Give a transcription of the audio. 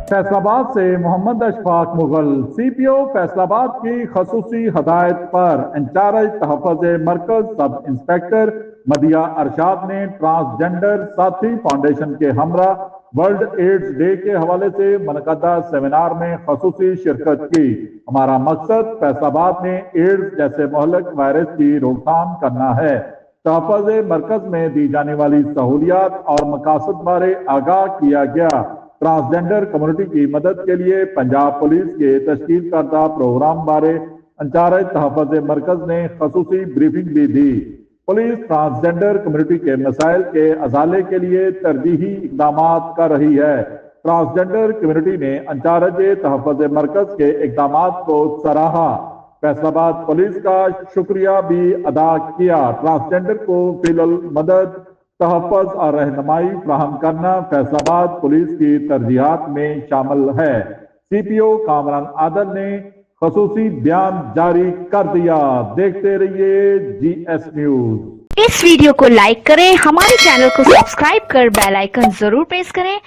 फैसलाबाद से मोहम्मद अशफाक मुगल। CPO फैसलाबाद की खसूसी हदायत पर इंचार्ज तहफ़्फ़ुज़ मरकज सब इंस्पेक्टर मदिया अरशाद ने ट्रांसजेंडर साथी फाउंडेशन के हमरा वर्ल्ड एड्स डे के हवाले से मुनक़दा सेमिनार में खसूसी शिरकत की। हमारा मकसद फैसलाबाद में एड्स जैसे मुहल्लिक वायरस की रोकथाम करना है। तहफ़्फ़ुज़ मरकज में दी जाने वाली सहूलियात और मकासद बारे आगाह किया गया। ट्रांसजेंडर कम्युनिटी की मदद के लिए पंजाब पुलिस के तश्कील करदा प्रोग्राम बारे इंचार्ज तहफ़्फ़ुज़ मरकज ने खसूसी ब्रीफिंग भी दी। पुलिस ट्रांसजेंडर कम्युनिटी के मसाइल के अजाले के लिए तरजीही इकदाम कर रही है। ट्रांसजेंडर कम्युनिटी ने इंचार्ज तहफ़्फ़ुज़ मरकज के इकदाम को सराहा। फैसलाबाद पुलिस का शुक्रिया भी अदा किया। ट्रांसजेंडर को फिलहाल मदद, तहफ़्फ़ुज़ और रहनुमाई फराहम करना फैसलाबाद पुलिस की तरजीहात में शामिल है। CPO कामरान आदल ने खसूसी बयान जारी कर दिया। देखते रहिए GS न्यूज। इस वीडियो को लाइक करें, हमारे चैनल को सब्सक्राइब कर बेल आइकन जरूर प्रेस करें।